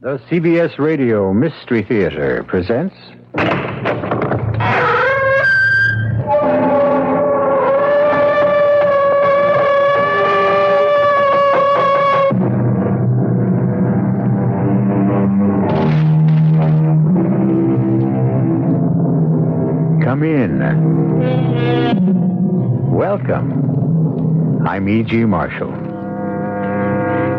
The CBS Radio Mystery Theater presents... Come in. Welcome. I'm E.G. Marshall.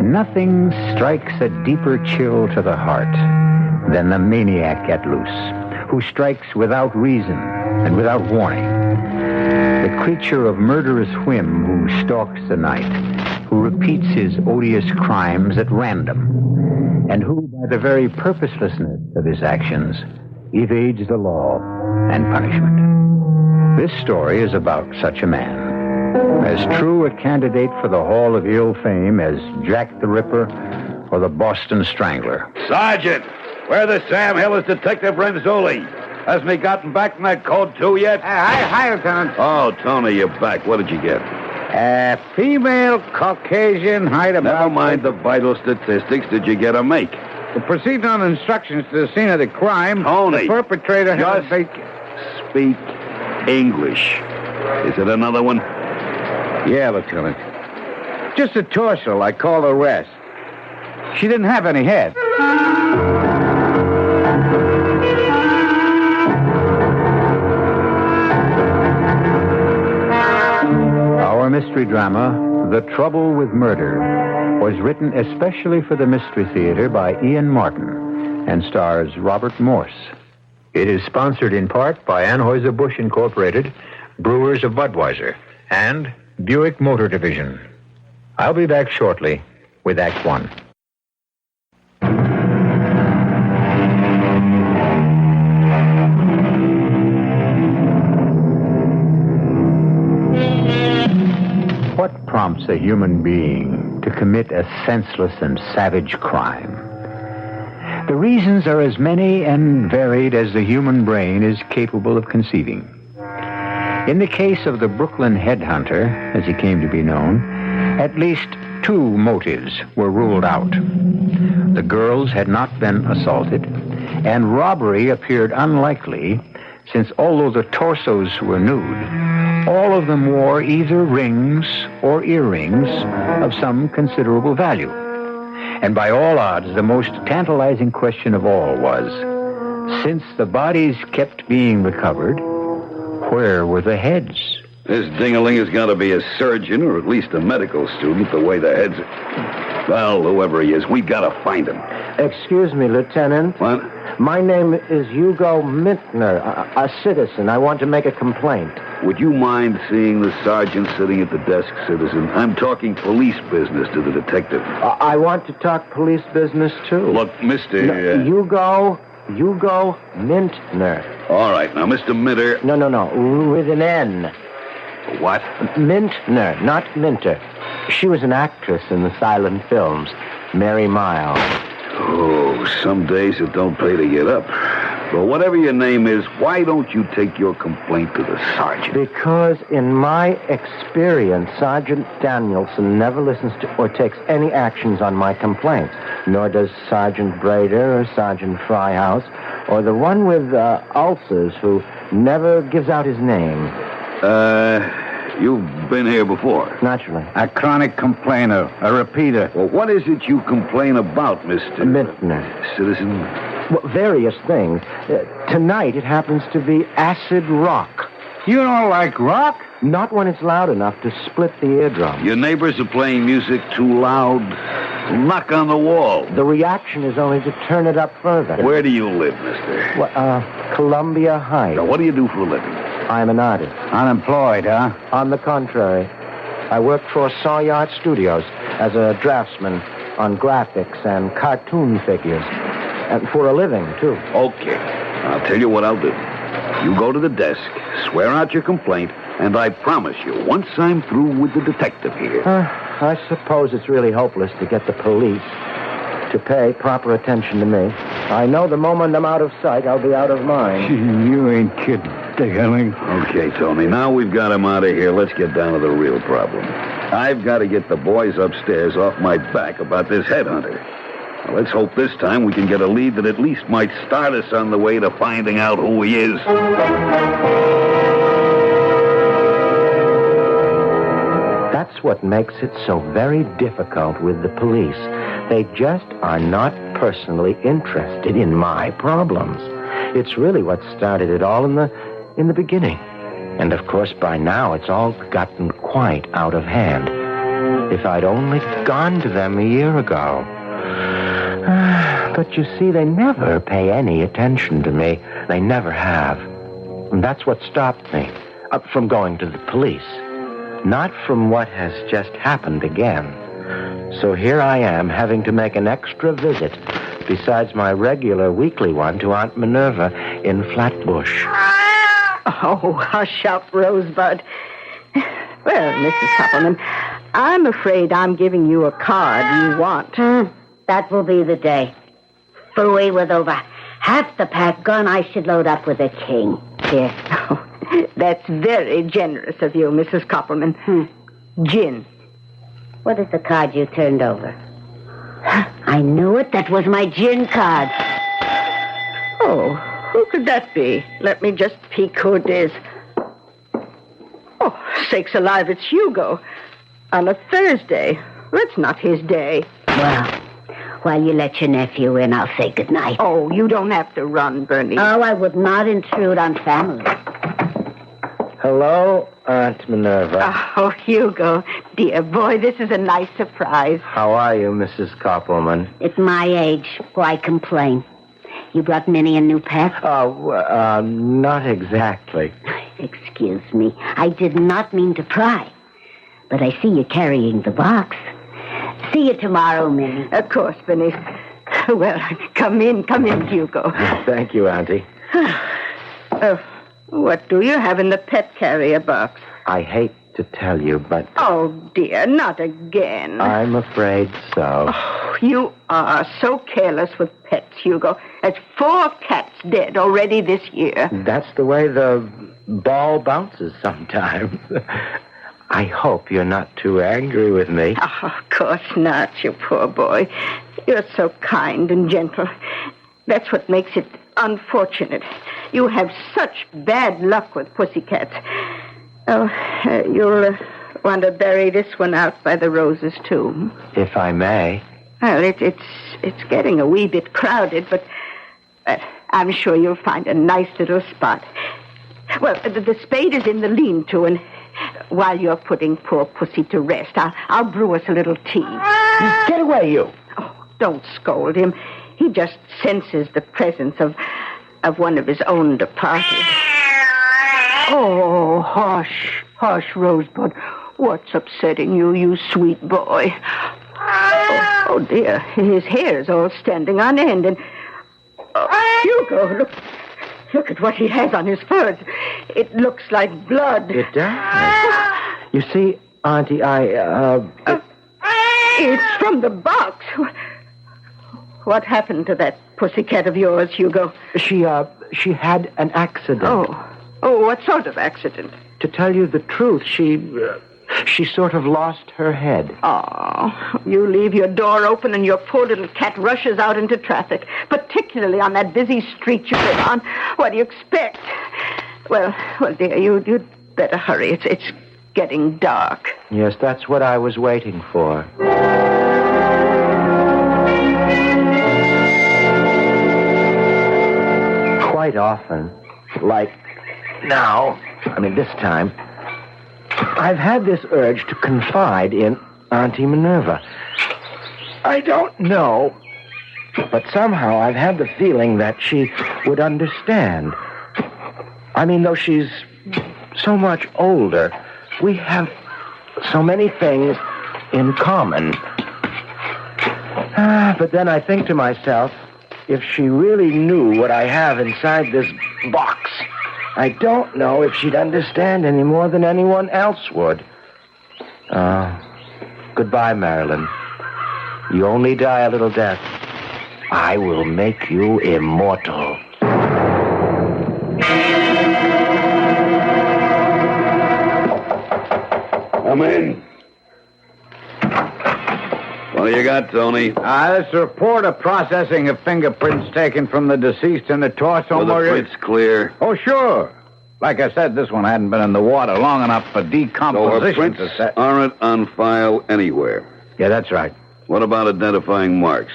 Nothing strikes a deeper chill to the heart than the maniac at loose, who strikes without reason and without warning. The creature of murderous whim who stalks the night, who repeats his odious crimes at random, and who, by the very purposelessness of his actions, evades the law and punishment. This story is about such a man. As true a candidate for the Hall of Ill Fame as Jack the Ripper or the Boston Strangler. Sergeant, where the Sam Hill is Detective Renzulli. Hasn't he gotten back from that code 2 yet? Hi, Lieutenant. Oh, Tony, you're back. What did you get? Female Caucasian, height about... Never mind the vital statistics. Did you get a make? Proceeding on instructions to the scene of the crime... Tony, the perpetrator just speak English. Is it another one? Yeah, Lieutenant. Just a torso, like called arrest. She didn't have any head. Our mystery drama, The Trouble with Murder, was written especially for the Mystery Theater by Ian Martin and stars Robert Morse. It is sponsored in part by Anheuser-Busch Incorporated, Brewers of Budweiser, and Buick Motor Division. I'll be back shortly with Act One. What prompts a human being to commit a senseless and savage crime? The reasons are as many and varied as the human brain is capable of conceiving. In the case of the Brooklyn headhunter, as he came to be known, at least 2 motives were ruled out. The girls had not been assaulted, and robbery appeared unlikely, since although the torsos were nude, all of them wore either rings or earrings of some considerable value. And by all odds, the most tantalizing question of all was, since the bodies kept being recovered, where were the heads? This ding-a-ling has got to be a surgeon or at least a medical student, the way the heads are. Well, whoever he is, we've got to find him. Excuse me, Lieutenant. What? My name is Hugo Mintner, a citizen. I want to make a complaint. Would you mind seeing the sergeant sitting at the desk, citizen? I'm talking police business to the detective. I want to talk police business, too. Look, Mr. Hugo Mintner. All right, now, Mr. Minter... No, with an N. What? Mintner, not Minter. She was an actress in the silent films, Mary Miles. Oh, some days it don't pay to get up. But whatever your name is, why don't you take your complaint to the sergeant? Because in my experience, Sergeant Danielson never listens to or takes any actions on my complaint. Nor does Sergeant Brader or Sergeant Fryhouse or the one with ulcers who never gives out his name. You've been here before. Naturally. A chronic complainer, a repeater. Well, what is it you complain about, Mr. Mintner? Citizen? Well, various things. Tonight it happens to be acid rock. You don't like rock? Not when it's loud enough to split the eardrum. Your neighbors are playing music too loud. Knock on the wall. The reaction is only to turn it up further. Where do you live, mister? Well, Columbia Heights. Now, what do you do for a living? I'm an artist. Unemployed, huh? On the contrary. I work for Sawyer Studios as a draftsman on graphics and cartoon figures. And for a living, too. Okay. I'll tell you what I'll do. You go to the desk, swear out your complaint, and I promise you, once I'm through with the detective here... I suppose it's really hopeless to get the police to pay proper attention to me. I know the moment I'm out of sight, I'll be out of mind. You ain't kidding, Ding-a-ling. Okay, Tony, now we've got him out of here. Let's get down to the real problem. I've got to get the boys upstairs off my back about this headhunter. Well, let's hope this time we can get a lead that at least might start us on the way to finding out who he is. That's what makes it so very difficult with the police. They just are not personally interested in my problems. It's really what started it all in the beginning. And of course, by now, it's all gotten quite out of hand. If I'd only gone to them a year ago. But you see, they never pay any attention to me. They never have. And that's what stopped me from going to the police. Not from what has just happened again. So here I am, having to make an extra visit, besides my regular weekly one, to Aunt Minerva in Flatbush. Oh, hush up, Rosebud. Well, Mrs. Suppleman, I'm afraid I'm giving you a card you want. That will be the day. Fooey with over half the pack gone, I should load up with a king. Here. Oh, that's very generous of you, Mrs. Koppelman. Gin. What is the card you turned over? I knew it. That was my gin card. Oh, who could that be? Let me just peek who it is. Oh, sakes alive, it's Hugo. On a Thursday. That's not his day. Well, while you let your nephew in, I'll say goodnight. Oh, you don't have to run, Bernie. Oh, I would not intrude on family. Hello, Aunt Minerva. Oh, Hugo. Dear boy, this is a nice surprise. How are you, Mrs. Koppelman? At my age, why complain? You brought Minnie a new pet? Not exactly. Excuse me. I did not mean to pry. But I see you carrying the box. See you tomorrow, Minnie. Of course, Bernice. Well, come in, Hugo. Thank you, Auntie. What do you have in the pet carrier box? I hate to tell you, but... Oh, dear, not again. I'm afraid so. Oh, you are so careless with pets, Hugo. There's 4 cats dead already this year. That's the way the ball bounces sometimes. I hope you're not too angry with me. Oh, of course not, you poor boy. You're so kind and gentle. That's what makes it unfortunate. You have such bad luck with pussycats. Oh, you'll want to bury this one out by the roses, too. If I may. Well, it's getting a wee bit crowded, but I'm sure you'll find a nice little spot. Well, the spade is in the lean-to, and while you're putting poor Pussy to rest, I'll brew us a little tea. Get away, you. Oh, don't scold him. He just senses the presence of one of his own departed. Oh, hush, Rosebud. What's upsetting you, you sweet boy? Oh dear, his hair's all standing on end, and... Hugo, look at what he has on his fur. It looks like blood. It does. You see, Auntie, It's from the box. What happened to that pussycat of yours, Hugo? She had an accident. Oh, what sort of accident? To tell you the truth, she sort of lost her head. Oh, you leave your door open and your poor little cat rushes out into traffic, particularly on that busy street you live on. What do you expect? Well, dear, you'd better hurry. It's getting dark. Yes, that's what I was waiting for. Quite often, like now, this time, I've had this urge to confide in Auntie Minerva. I don't know, but somehow I've had the feeling that she would understand. Though she's so much older, we have so many things in common. But then I think to myself, if she really knew what I have inside this box, I don't know if she'd understand any more than anyone else would. Goodbye, Marilyn. You only die a little death. I will make you immortal. Come in. What do you got, Tony? This report of processing of fingerprints taken from the deceased in the torso. Are the prints clear? Oh, sure. Like I said, this one hadn't been in the water long enough for So her decomposition prints aren't on file anywhere. Yeah, that's right. What about identifying marks?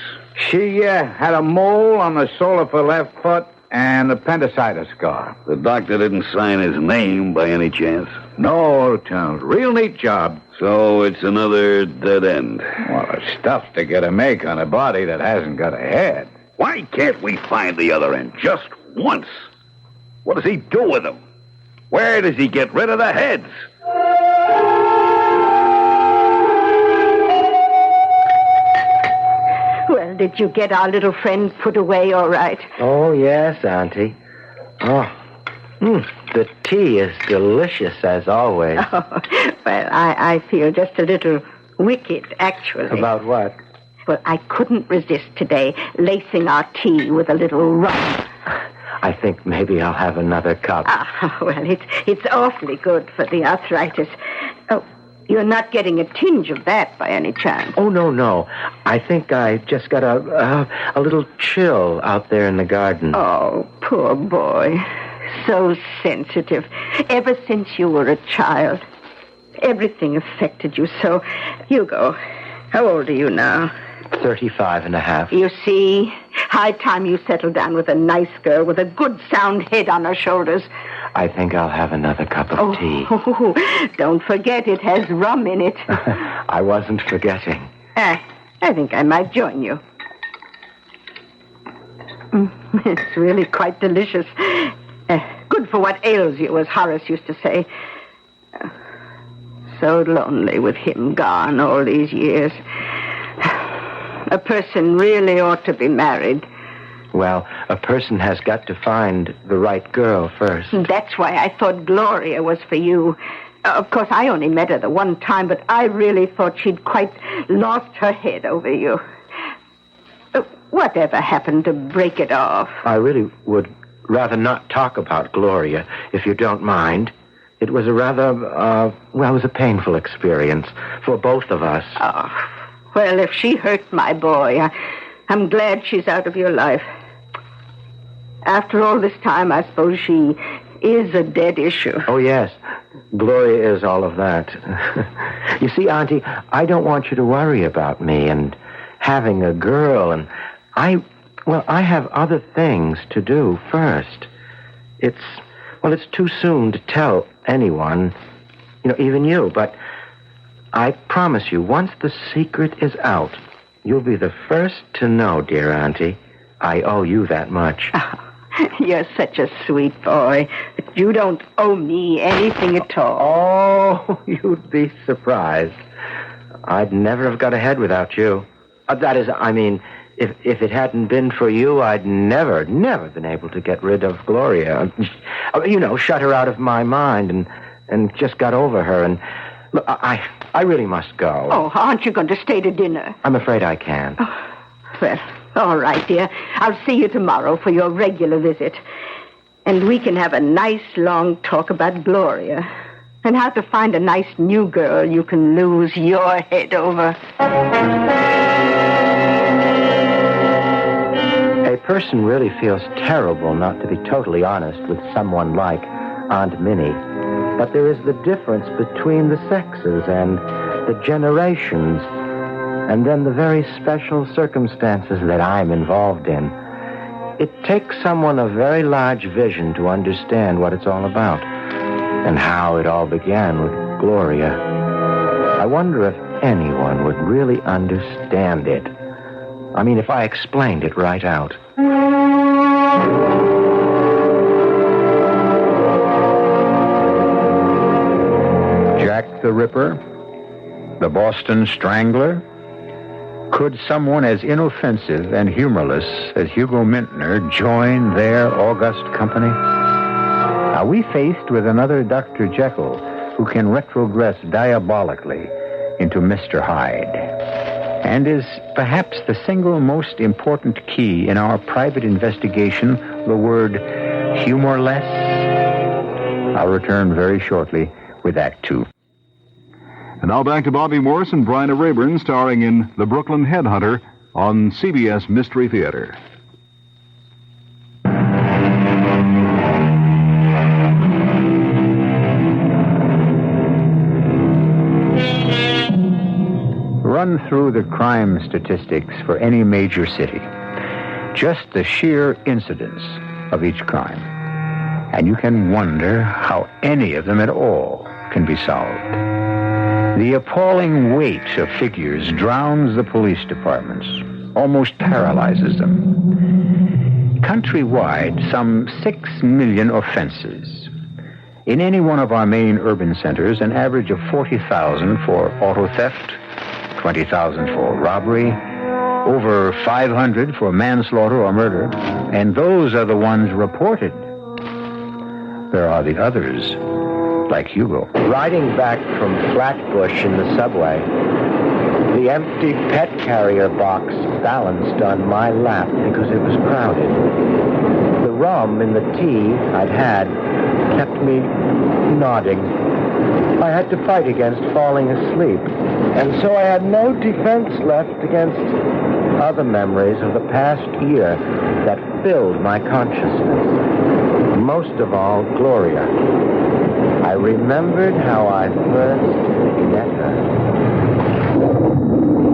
She had a mole on the sole of her left foot and appendicitis scar. The doctor didn't sign his name by any chance. No, Lieutenant. Real neat job. So it's another dead end. Well, there's stuff to get a make on a body that hasn't got a head. Why can't we find the other end just once? What does he do with them? Where does he get rid of the heads? Well, did you get our little friend put away all right? Oh, yes, Auntie. Oh, the tea is delicious as always. Oh, well, I feel just a little wicked, actually. About what? Well, I couldn't resist today lacing our tea with a little rum. I think maybe I'll have another cup. Well, it's awfully good for the arthritis. Oh, you're not getting a tinge of that by any chance. Oh, no. I think I just got a little chill out there in the garden. Oh, poor boy. So sensitive. Ever since you were a child. Everything affected you so. Hugo, how old are you now? 35 and a half. You see, high time you settle down with a nice girl with a good sound head on her shoulders. I think I'll have another cup of tea. Oh, don't forget it has rum in it. I wasn't forgetting. I think I might join you. It's really quite delicious. Good for what ails you, as Horace used to say. So lonely with him gone all these years. A person really ought to be married. Well, a person has got to find the right girl first. That's why I thought Gloria was for you. Of course, I only met her the one time, but I really thought she'd quite lost her head over you. Whatever happened to break it off? I really would rather not talk about Gloria, if you don't mind. It was a rather, it was a painful experience for both of us. Oh, well, if she hurt my boy, I'm glad she's out of your life. After all this time, I suppose she is a dead issue. Oh, yes. Gloria is all of that. You see, Auntie, I don't want you to worry about me and having a girl, and I have other things to do first. It's too soon to tell anyone, even you, but I promise you, once the secret is out, you'll be the first to know, dear Auntie. I owe you that much. Oh, you're such a sweet boy. You don't owe me anything at all. Oh, you'd be surprised. I'd never have got ahead without you. That is, if it hadn't been for you, I'd never been able to get rid of Gloria. Shut her out of my mind and just got over her. And look, I really must go. Oh, aren't you going to stay to dinner? I'm afraid I can't. Oh, well, all right, dear. I'll see you tomorrow for your regular visit. And we can have a nice long talk about Gloria and how to find a nice new girl you can lose your head over. A person really feels terrible not to be totally honest with someone like Aunt Minnie. But there is the difference between the sexes and the generations, and then the very special circumstances that I'm involved in. It takes someone of very large vision to understand what it's all about, and how it all began with Gloria. I wonder if anyone would really understand it. If I explained it right out. Jack the Ripper? The Boston Strangler? Could someone as inoffensive and humorless as Hugo Mintner join their august company? Are we faced with another Dr. Jekyll who can retrogress diabolically into Mr. Hyde? And is perhaps the single most important key in our private investigation the word humorless? I'll return very shortly with Act Two. And now back to Bobby Morse and Bryna Rayburn, starring in The Brooklyn Headhunter on CBS Mystery Theater. Run through the crime statistics for any major city. Just the sheer incidence of each crime. And you can wonder how any of them at all can be solved. The appalling weight of figures drowns the police departments, almost paralyzes them. Countrywide, some 6 million offenses. In any one of our main urban centers, an average of 40,000 for auto theft, 20,000 for robbery, over 500 for manslaughter or murder, and those are the ones reported. There are the others, like Hugo. Riding back from Flatbush in the subway, the empty pet carrier box balanced on my lap because it was crowded. The rum in the tea I'd had kept me nodding. I had to fight against falling asleep, and so I had no defense left against other memories of the past year that filled my consciousness. Most of all, Gloria. I remembered how I first met her.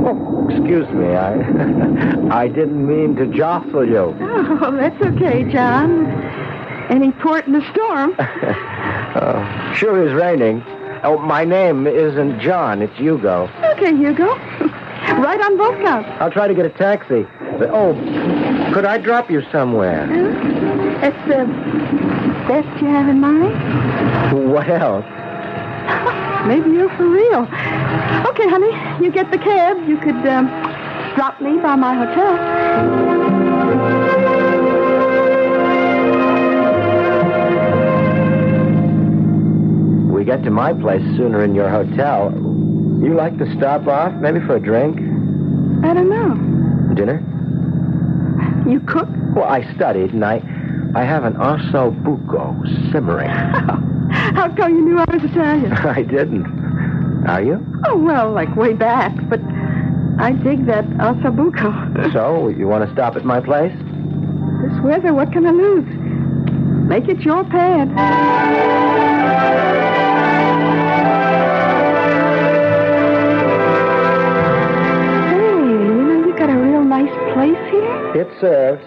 Oh, excuse me, I didn't mean to jostle you. Oh, that's okay, John. Any port in the storm? Sure is raining. Oh, my name isn't John, it's Hugo. Okay, Hugo. Right on both counts. I'll try to get a taxi. Oh, could I drop you somewhere? That's the best you have in mind? What else? Maybe you're for real. Okay, honey, you get the cab. You could drop me by my hotel. We get to my place sooner in your hotel. You like to stop off, maybe for a drink? I don't know. Dinner? You cook? Well, I studied, and I have an osso buco simmering. How come you knew I was Italian? I didn't. Are you? Oh, well, like way back, but I dig that osso buco. So, you want to stop at my place? This weather, what can I lose? Make it your pad. Place here? It serves.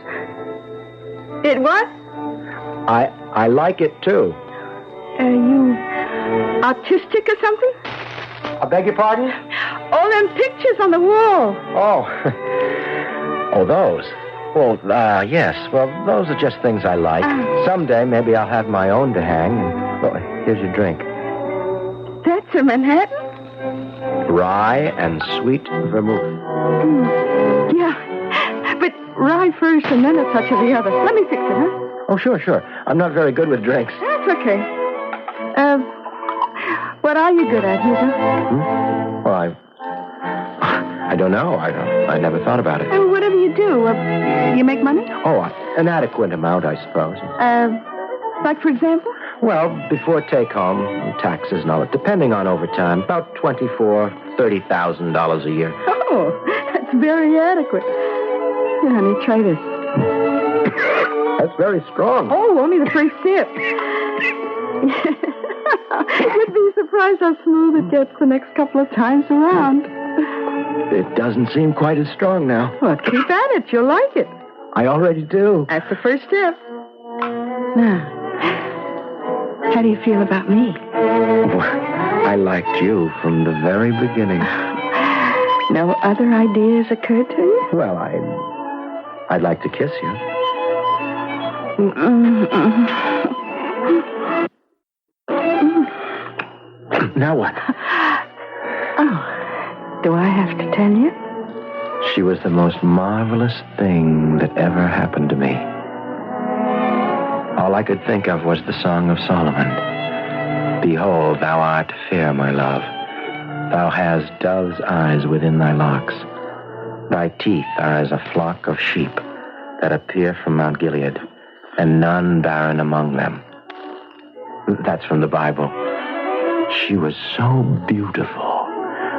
It what? I like it, too. Are you autistic or something? I beg your pardon? All them pictures on the wall. Oh. Oh, those. Well, yes. Well, those are just things I like. Someday, maybe I'll have my own to hang. Oh, here's your drink. That's a Manhattan? Rye and sweet vermouth. Yeah. But rye first and then a touch of the other. Let me fix it, huh? Oh, sure. I'm not very good with drinks. That's okay. What are you good at, Hugo? Well, I don't know. I never thought about it. Whatever you do, you make money? Oh, an adequate amount, I suppose. Like, for example? Well, before take-home, taxes and all that, depending on overtime, about $24,000, $30,000 a year. Oh, that's very adequate. Here, honey, try this. That's very strong. Oh, only the first sip. You'd be surprised how smooth it gets the next couple of times around. It doesn't seem quite as strong now. Well, keep at it. You'll like it. I already do. That's the first step. Now, how do you feel about me? I liked you from the very beginning. No other ideas occurred to you? Well, I'd like to kiss you. Now what? Oh, do I have to tell you? She was the most marvelous thing that ever happened to me. All I could think of was the Song of Solomon. Behold, thou art fair, my love. Thou hast dove's eyes within thy locks. Thy teeth are as a flock of sheep that appear from Mount Gilead, and none barren among them. That's from the Bible. She was so beautiful.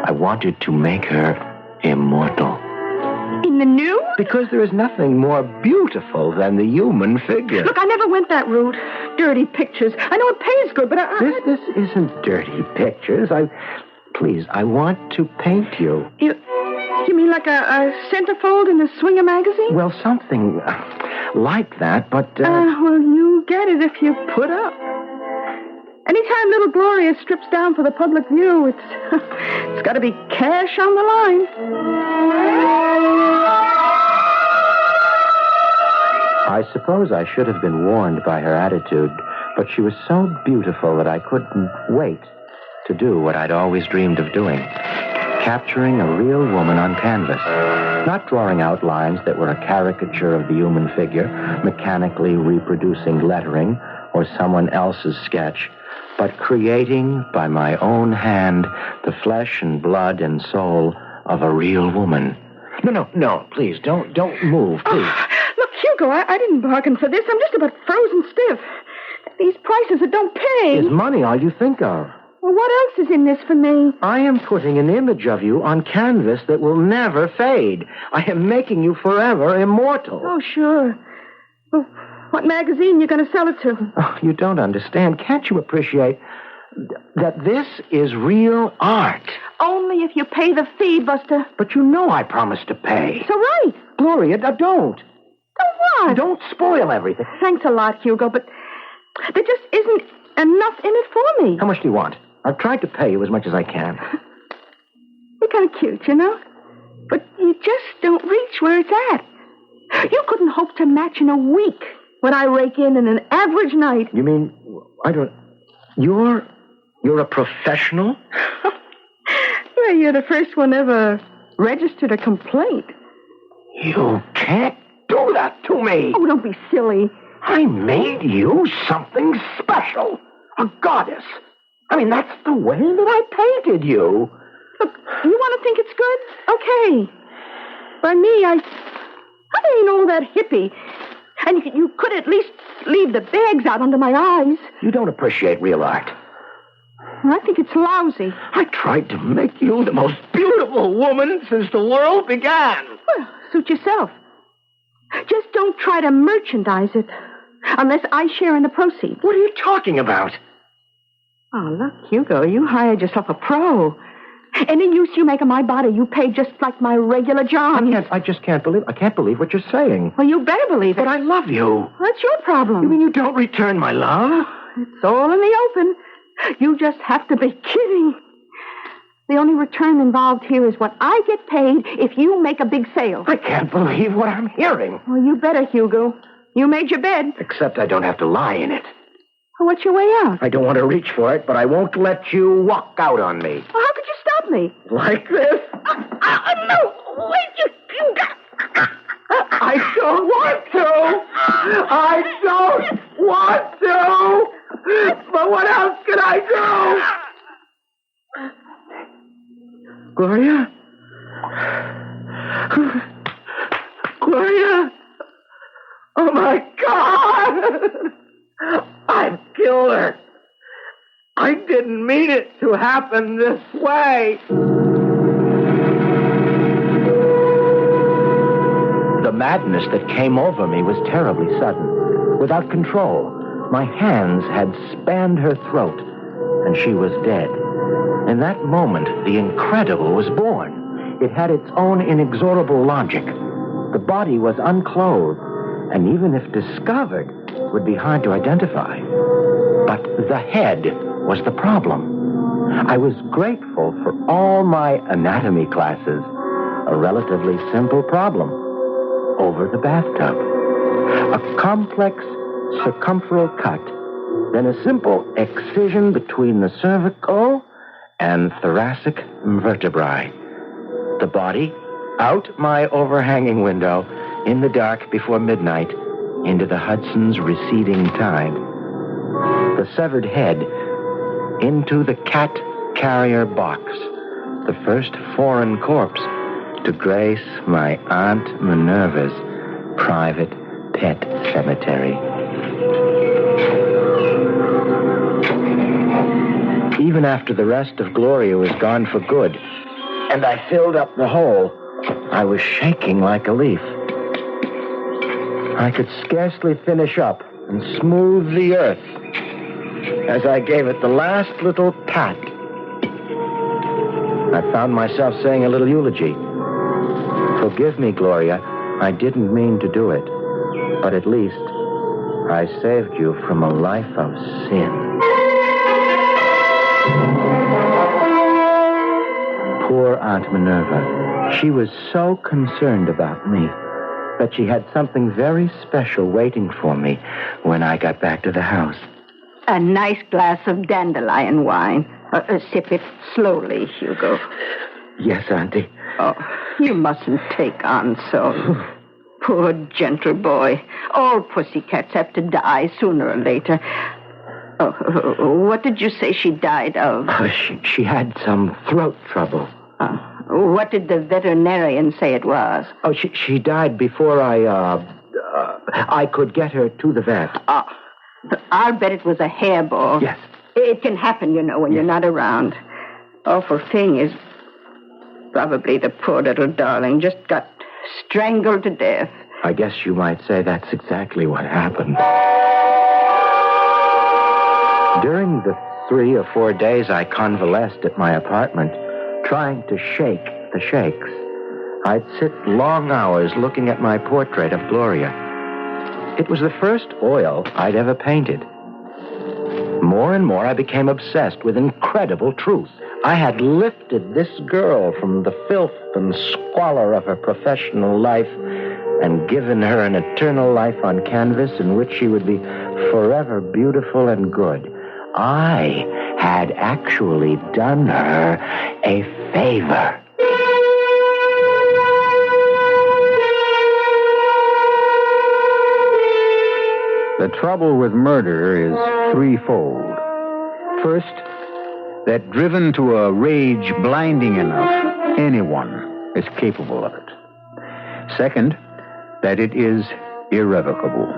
I wanted to make her immortal. In the nude? Because there is nothing more beautiful than the human figure. Look, I never went that route. Dirty pictures. I know it pays good, but This isn't dirty pictures. Please, I want to paint you. You mean like a centerfold in a Swinger magazine? Well, something like that, but... Well, you get it if you put up. Anytime little Gloria strips down for the public view, it's got to be cash on the line. I suppose I should have been warned by her attitude, but she was so beautiful that I couldn't wait to do what I'd always dreamed of doing. Capturing a real woman on canvas. Not drawing outlines that were a caricature of the human figure, mechanically reproducing lettering or someone else's sketch, but creating by my own hand the flesh and blood and soul of a real woman. No, please, don't move, please. Oh, look, Hugo, I didn't bargain for this. I'm just about frozen stiff. These prices that don't pay. Is money all you think of? Well, what else is in this for me? I am putting an image of you on canvas that will never fade. I am making you forever immortal. Oh, sure. Well, what magazine you going to sell it to? Oh, you don't understand. Can't you appreciate that this is real art? Only if you pay the fee, Buster. But you know I promised to pay. So right. Gloria, don't. So what? Don't spoil everything. Thanks a lot, Hugo, but there just isn't enough in it for me. How much do you want? I've tried to pay you as much as I can. You're kind of cute, you know? But you just don't reach where it's at. You couldn't hope to match in a week what I rake in an average night. You mean, you're a professional? Well, you're the first one ever registered a complaint. You can't do that to me. Oh, don't be silly. I made you something special. A goddess. I mean, that's the way that I painted you. Look, you want to think it's good? Okay. By me, I ain't all that hippie. And you could at least leave the bags out under my eyes. You don't appreciate real art. I think it's lousy. I tried to make you the most beautiful woman since the world began. Well, suit yourself. Just don't try to merchandise it. Unless I share in the proceeds. What are you talking about? Oh, look, Hugo, you hired yourself a pro. Any use you make of my body, you pay just like my regular job. I can't believe what you're saying. Well, you better believe it. But I love you. That's your problem. You mean you don't return my love? It's all in the open. You just have to be kidding. The only return involved here is what I get paid if you make a big sale. I can't believe what I'm hearing. Well, you better, Hugo. You made your bed. Except I don't have to lie in it. Well, what's your way out? I don't want to reach for it, but I won't let you walk out on me. Well, how could you stop me? Like this? No! Wait, you got... I don't want to! I don't want to! But what else can I do? Gloria? Gloria? Oh, my God! I've killed her. I didn't mean it to happen this way. The madness that came over me was terribly sudden. Without control, my hands had spanned her throat, and she was dead. In that moment, the incredible was born. It had its own inexorable logic. The body was unclothed, and even if discovered, would be hard to identify. But the head was the problem. I was grateful for all my anatomy classes. A relatively simple problem. Over the bathtub. A complex circumferential cut, then a simple excision between the cervical and thoracic vertebrae. The body, out my overhanging window, in the dark before midnight, into the Hudson's receding tide. The severed head into the cat carrier box, the first foreign corpse to grace my Aunt Minerva's private pet cemetery. Even after the rest of Gloria was gone for good, and I filled up the hole. I was shaking like a leaf. I could scarcely finish up and smooth the earth as I gave it the last little pat. I found myself saying a little eulogy. Forgive me, Gloria. I didn't mean to do it. But at least I saved you from a life of sin. Poor Aunt Minerva. She was so concerned about me that she had something very special waiting for me when I got back to the house. A nice glass of dandelion wine. Sip it slowly, Hugo. Yes, Auntie. Oh, you mustn't take on so. Poor gentle boy. All pussycats have to die sooner or later. Oh, what did you say she died of? She had some throat trouble. What did the veterinarian say it was? Oh, she died before I could get her to the vet. I'll bet it was a hairball. Yes. It can happen, you know, when you're not around. Awful thing is, probably the poor little darling just got strangled to death. I guess you might say that's exactly what happened. During the 3 or 4 days I convalesced at my apartment, trying to shake the shakes, I'd sit long hours looking at my portrait of Gloria. It was the first oil I'd ever painted. More and more I became obsessed with incredible truth. I had lifted this girl from the filth and squalor of her professional life and given her an eternal life on canvas in which she would be forever beautiful and good. I had actually done her a favor. The trouble with murder is threefold. First, that driven to a rage blinding enough, anyone is capable of it. Second, that it is irrevocable.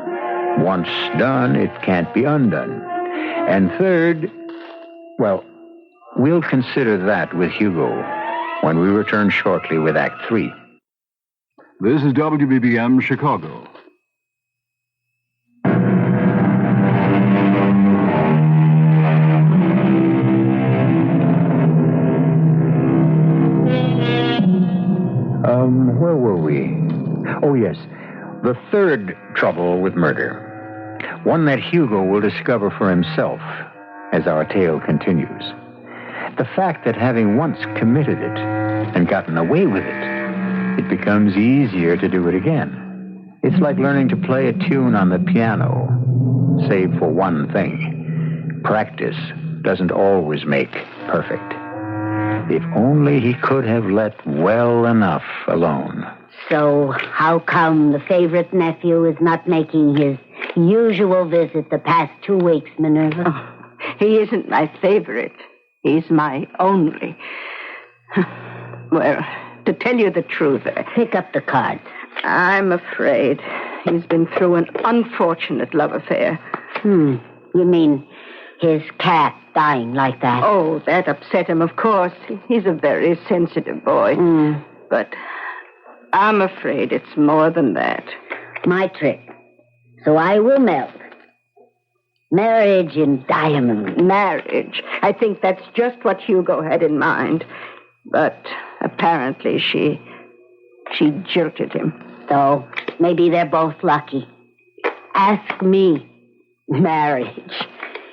Once done, it can't be undone. And third, well, we'll consider that with Hugo when we return shortly with Act 3. This is WBBM Chicago. Where were we? Oh, yes. The third trouble with murder. One that Hugo will discover for himself as our tale continues. The fact that having once committed it and gotten away with it, it becomes easier to do it again. It's like learning to play a tune on the piano, save for one thing. Practice doesn't always make perfect. If only he could have let well enough alone. So, how come the favorite nephew is not making his usual visit the past 2 weeks, Minerva? Oh, he isn't my favorite. He's my only. Well, to tell you the truth... Pick up the cards. I'm afraid he's been through an unfortunate love affair. You mean his cat dying like that? Oh, that upset him, of course. He's a very sensitive boy. But I'm afraid it's more than that. My trick. So I will melt. Marriage in diamonds. Marriage. I think that's just what Hugo had in mind. But apparently she jilted him. So maybe they're both lucky. Ask me. Marriage.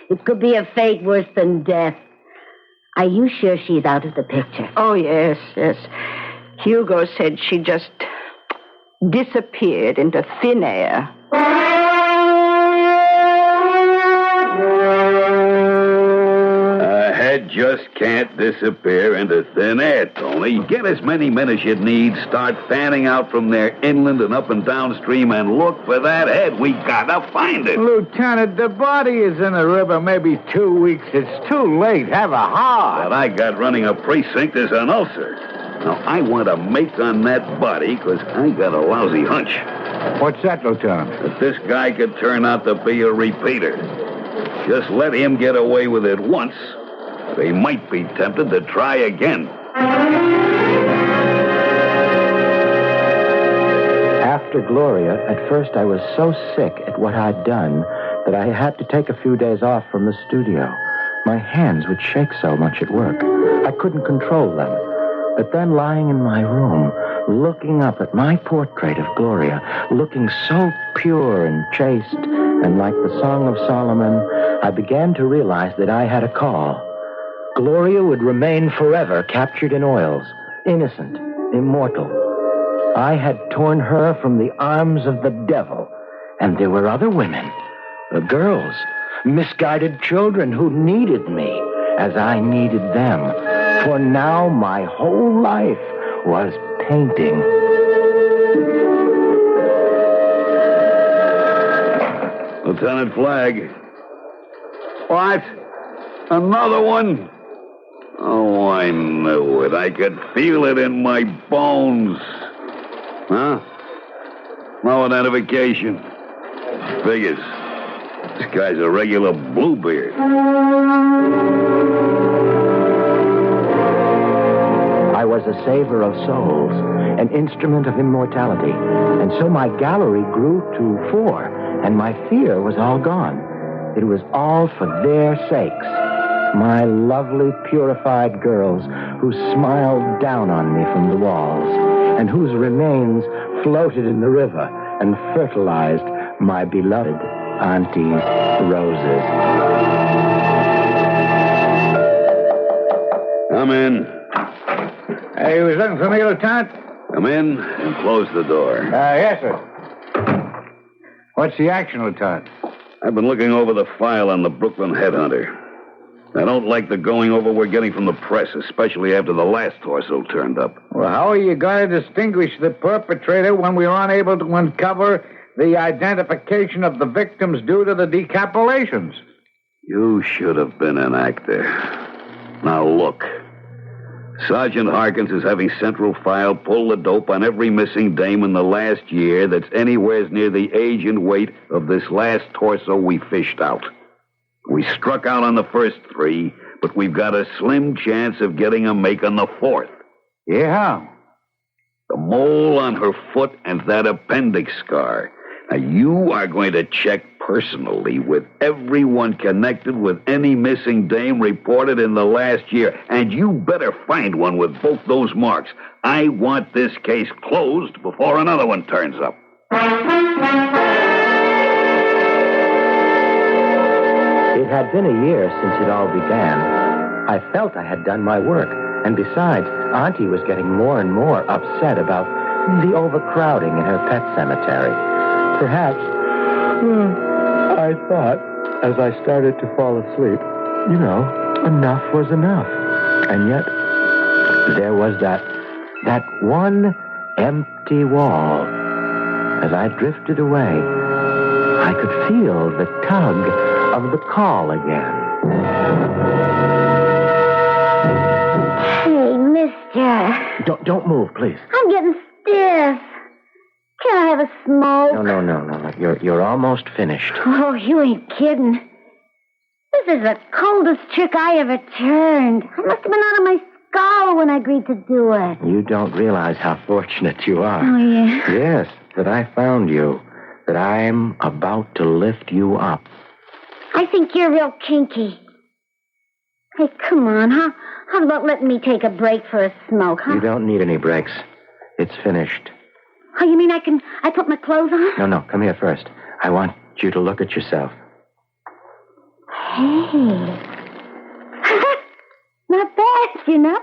It could be a fate worse than death. Are you sure she's out of the picture? Oh, yes. Hugo said she just disappeared into thin air. A head just can't disappear into thin air, Tony. Get as many men as you need, start fanning out from there inland and up and downstream, and look for that head. We gotta find it. Lieutenant, the body is in the river maybe 2 weeks. It's too late. Have a heart. What I got running a precinct is an ulcer. Now, I want to make on that body because I got a lousy hunch. What's that, Lieutenant? That this guy could turn out to be a repeater. Just let him get away with it once. They might be tempted to try again. After Gloria, at first I was so sick at what I'd done that I had to take a few days off from the studio. My hands would shake so much at work. I couldn't control them. But then lying in my room, looking up at my portrait of Gloria, looking so pure and chaste, and like the Song of Solomon, I began to realize that I had a call. Gloria would remain forever captured in oils, innocent, immortal. I had torn her from the arms of the devil, and there were other women, girls, misguided children who needed me as I needed them. For now my whole life was painting. Lieutenant Flagg. What? Another one? Oh, I knew it. I could feel it in my bones. Huh? No identification. Figures. This guy's a regular Bluebeard. I was a saver of souls, an instrument of immortality, and so my gallery grew to 4, and my fear was all gone. It was all for their sakes. My lovely, purified girls who smiled down on me from the walls, and whose remains floated in the river and fertilized my beloved Auntie's roses. Come in. Hey, you was looking for me, Lieutenant? Come in and close the door. Yes, sir. What's the action, Lieutenant? I've been looking over the file on the Brooklyn headhunter. I don't like the going over we're getting from the press, especially after the last torso turned up. Well, how are you going to distinguish the perpetrator when we are unable to uncover the identification of the victims due to the decapitations? You should have been an actor. Now, look. Sergeant Harkins is having Central File pull the dope on every missing dame in the last year that's anywhere near the age and weight of this last torso we fished out. We struck out on the first 3, but we've got a slim chance of getting a make on the 4th. Yeah? The mole on her foot and that appendix scar. Now, you are going to check personally with everyone connected with any missing dame reported in the last year, and you better find one with both those marks. I want this case closed before another one turns up. It had been a year since it all began. I felt I had done my work, and besides, Auntie was getting more and more upset about the overcrowding in her pet cemetery. Perhaps, I thought, as I started to fall asleep, enough was enough. And yet, there was that one empty wall. As I drifted away, I could feel the tug of the call again. Hey, mister. Don't move, please. I'm getting stiff. Can I have a smoke? No. You're almost finished. Oh, you ain't kidding. This is the coldest trick I ever turned. I must have been out of my skull when I agreed to do it. You don't realize how fortunate you are. Oh, yeah? Yes, that I found you. That I'm about to lift you up. I think you're real kinky. Hey, come on, huh? How about letting me take a break for a smoke, huh? You don't need any breaks. It's finished. Oh, you mean I put my clothes on? No, come here first. I want you to look at yourself. Hey. Not bad, you know.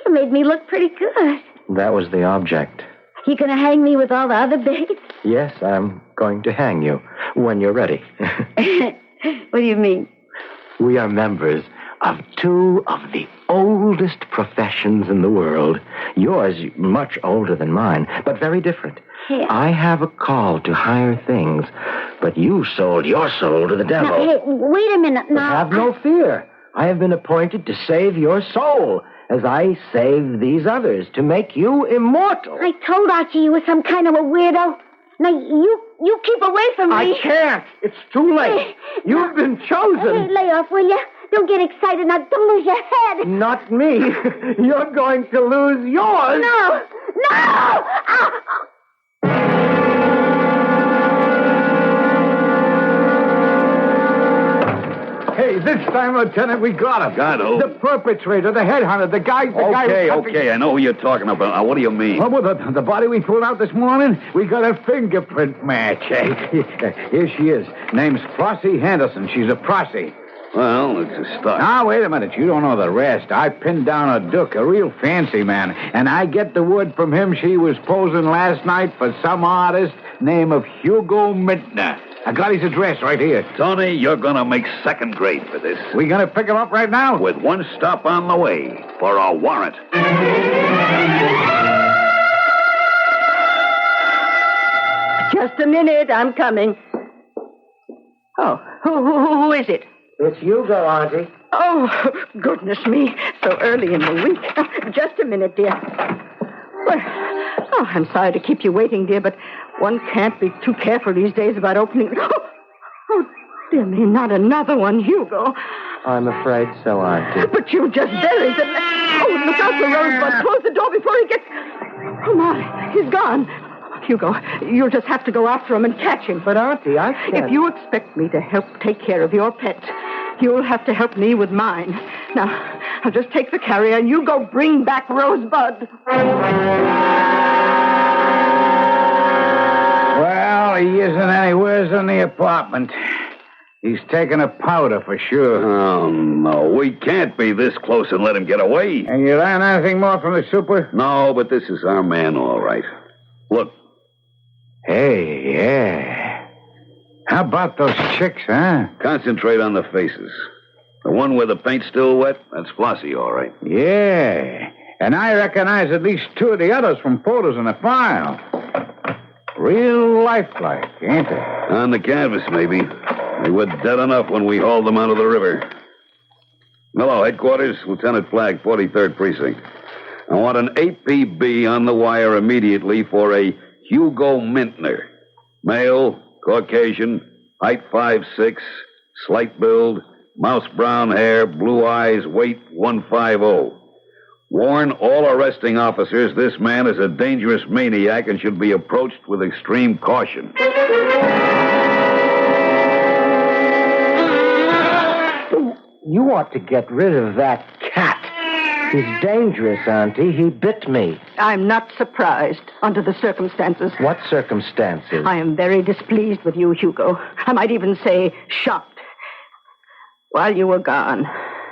You made me look pretty good. That was the object. You gonna hang me with all the other babes? Yes, I'm going to hang you when you're ready. What do you mean? We are members of 2 of the oldest professions in the world. Yours much older than mine, but very different. Yeah. I have a call to higher things, but you sold your soul to the devil. Now, hey, wait a minute now. Have no fear. I have been appointed to save your soul, as I saved these others, to make you immortal. I told Archie you were some kind of a weirdo. Now, you keep away from me. I can't. It's too late. You've been chosen. Hey, lay off, will you? Don't get excited. Now, don't lose your head. Not me. You're going to lose yours. No. Ah! This time, Lieutenant, we got him. Got who? The perpetrator, the headhunter, the guy... Okay, I know who you're talking about. Now, what do you mean? Well, the body we pulled out this morning, we got a fingerprint match. Here she is. Name's Flossie Henderson. She's a prossy. Well, it's a start. Now, wait a minute. You don't know the rest. I pinned down a Duke, a real fancy man, and I get the word from him she was posing last night for some artist named of Hugo Mintner. I got his address right here. Tony, you're going to make second grade for this. We going to pick him up right now? With one stop on the way for a warrant. Just a minute, I'm coming. Oh, who is it? It's Hugo, Auntie. Oh, goodness me. So early in the week. Just a minute, dear. Well, I'm sorry to keep you waiting, dear, but one can't be too careful these days about opening... Oh, dear me, not another one, Hugo. I'm afraid so, Auntie. But you just buried the... Oh, look out for Rosebud. Close the door before he gets... Oh, my, he's gone. Hugo, you'll just have to go after him and catch him. But, Auntie, I can't... If you expect me to help take care of your pet, you'll have to help me with mine. Now, I'll just take the carrier and you go bring back Rosebud. Well, he isn't anywhere in the apartment. He's taking a powder for sure. Oh, no. We can't be this close and let him get away. And you learn anything more from the super? No, but this is our man, all right. Look. Hey, yeah. How about those chicks, huh? Concentrate on the faces. The one where the paint's still wet, that's Flossie, all right. Yeah. And I recognize at least two of the others from photos in the file. Real lifelike, ain't they? On the canvas, maybe. They were dead enough when we hauled them out of the river. Hello, headquarters, Lieutenant Flagg, 43rd Precinct. I want an APB on the wire immediately for a Hugo Mintner. Male, Caucasian, height 5'6", slight build, mouse brown hair, blue eyes, weight 150. Warn all arresting officers this man is a dangerous maniac and should be approached with extreme caution. You ought to get rid of that cat. He's dangerous, Auntie. He bit me. I'm not surprised under the circumstances. What circumstances? I am very displeased with you, Hugo. I might even say shocked. While you were gone,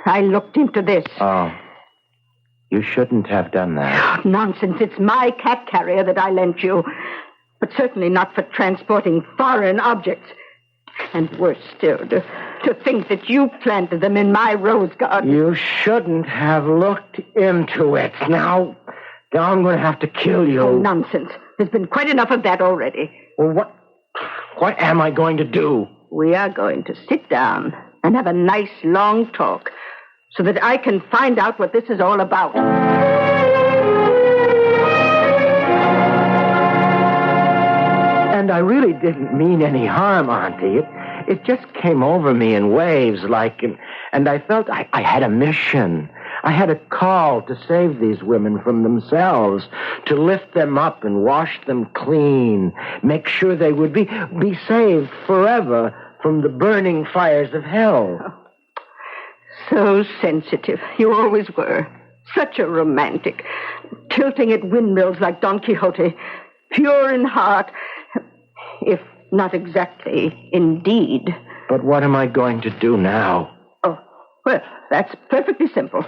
I looked into this. Oh. You shouldn't have done that. Oh, nonsense. It's my cat carrier that I lent you. But certainly not for transporting foreign objects. And worse still, to think that you planted them in my rose garden. You shouldn't have looked into it. Now I'm going to have to kill you. Oh, nonsense. There's been quite enough of that already. Well, what am I going to do? We are going to sit down and have a nice long talk so that I can find out what this is all about. And I really didn't mean any harm, Auntie. It just came over me in waves, and I felt I had a mission. I had a call to save these women from themselves, to lift them up and wash them clean, make sure they would be saved forever from the burning fires of hell. Oh, so sensitive. You always were. Such a romantic. Tilting at windmills like Don Quixote. Pure in heart. If not exactly in deed. But what am I going to do now? Oh, well, that's perfectly simple.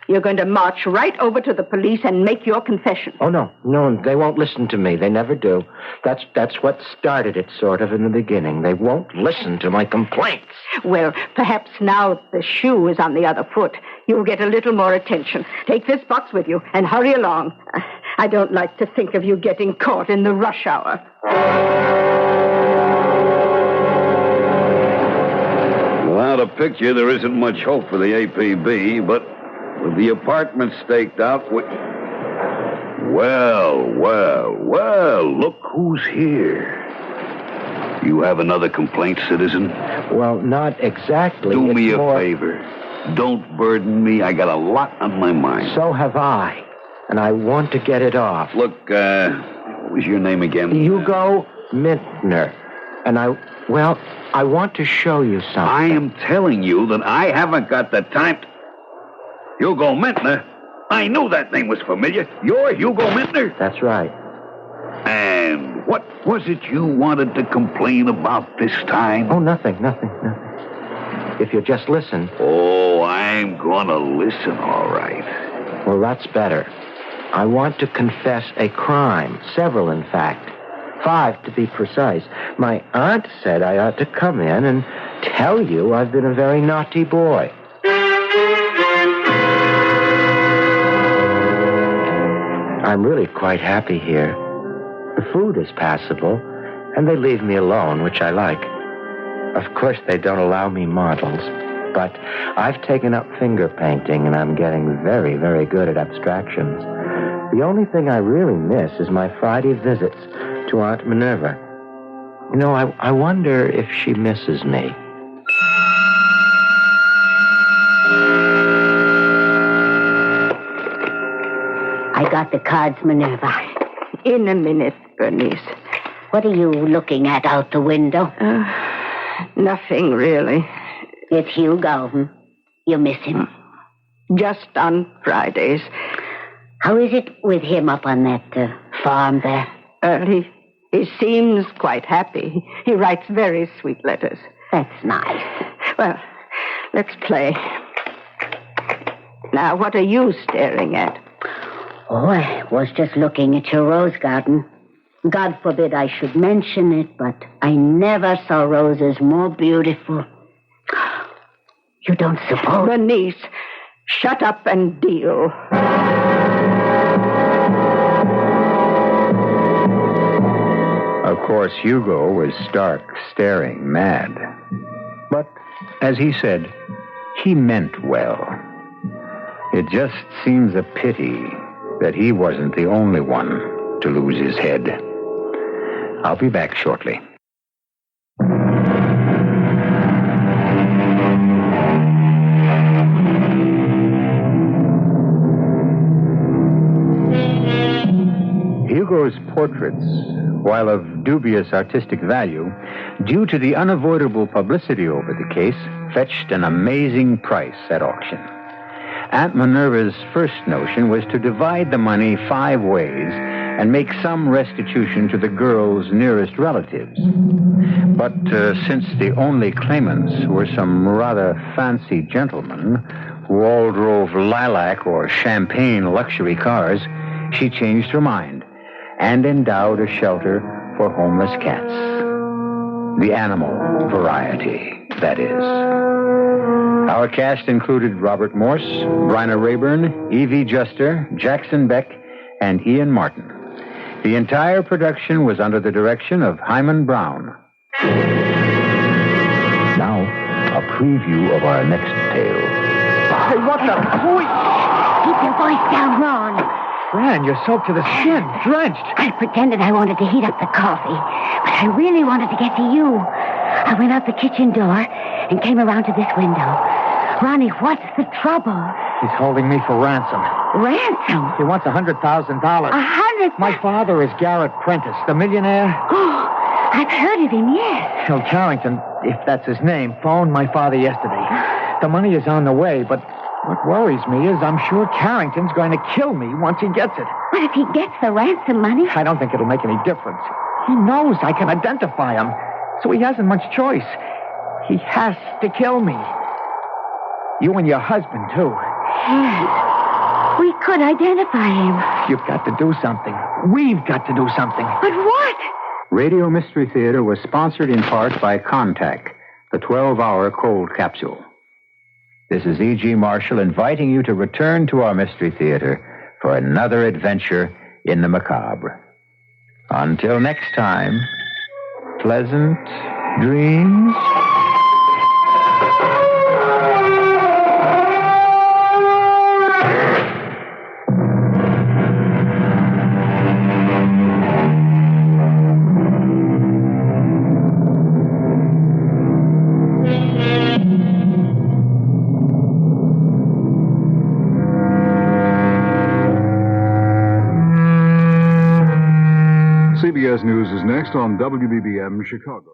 You're going to march right over to the police and make your confession. Oh, no, they won't listen to me. They never do. That's what started it, sort of, in the beginning. They won't listen to my complaints. Well, perhaps now the shoe is on the other foot, you'll get a little more attention. Take this box with you and hurry along. I don't like to think of you getting caught in the rush hour. Without a picture, there isn't much hope for the APB, but with the apartment staked out, Well, look who's here. You have another complaint, citizen? Well, not exactly. Do me a more... favor. Don't burden me. I got a lot on my mind. So have I. And I want to get it off. Look, what was your name again? Hugo Mintner. And I want to show you something. I am telling you that I haven't got the time. Hugo Mintner? I knew that name was familiar. You're Hugo Mintner? That's right. And what was it you wanted to complain about this time? Oh, nothing. If you just listen. Oh, I'm gonna listen, all right. Well, that's better. I want to confess a crime. Several, in fact. 5, to be precise. My aunt said I ought to come in and tell you I've been a very naughty boy. I'm really quite happy here. The food is passable, and they leave me alone, which I like. Of course, they don't allow me models, but I've taken up finger painting, and I'm getting very, very good at abstractions. The only thing I really miss is my Friday visits to Aunt Minerva. You know, I wonder if she misses me. I got the cards, Minerva. In a minute, Bernice. What are you looking at out the window? Nothing, really. It's Hugo. You miss him? Just on Fridays. How is it with him up on that farm there? He seems quite happy. He writes very sweet letters. That's nice. Well, let's play. Now, what are you staring at? Oh, I was just looking at your rose garden. God forbid I should mention it, but I never saw roses more beautiful. You don't suppose... Bernice, shut up and deal. Of course, Hugo was stark, staring mad. But, as he said, he meant well. It just seems a pity that he wasn't the only one to lose his head. I'll be back shortly. Hugo's portraits, while of dubious artistic value, due to the unavoidable publicity over the case, fetched an amazing price at auction. Aunt Minerva's first notion was to divide the money 5 ways and make some restitution to the girl's nearest relatives. But since the only claimants were some rather fancy gentlemen who all drove lilac or champagne luxury cars, she changed her mind and endowed a shelter for homeless cats. The animal variety, that is. Our cast included Robert Morse, Bryna Rayburn, Evie Juster, Jackson Beck, and Ian Martin. The entire production was under the direction of Himan Brown. Now, a preview of our next tale. Hey, what the... Keep your voice down, Ron. Fran, you're soaked to the skin, drenched. I pretended I wanted to heat up the coffee, but I really wanted to get to you. I went out the kitchen door and came around to this window. Ronnie, what's the trouble? He's holding me for ransom. Ransom? He wants $100,000. $100,000? My father is Garrett Prentice, the millionaire. Oh, I've heard of him, yes. Phil Carrington, if that's his name, phoned my father yesterday. The money is on the way, but what worries me is I'm sure Carrington's going to kill me once he gets it. But if he gets the ransom money... I don't think it'll make any difference. He knows I can identify him, so he hasn't much choice. He has to kill me. You and your husband, too. Yes. We could identify him. You've got to do something. We've got to do something. But what? Radio Mystery Theater was sponsored in part by Contact, the 12-hour cold capsule. This is E.G. Marshall inviting you to return to our Mystery Theater for another adventure in the macabre. Until next time, pleasant dreams. CBS News is next on WBBM Chicago.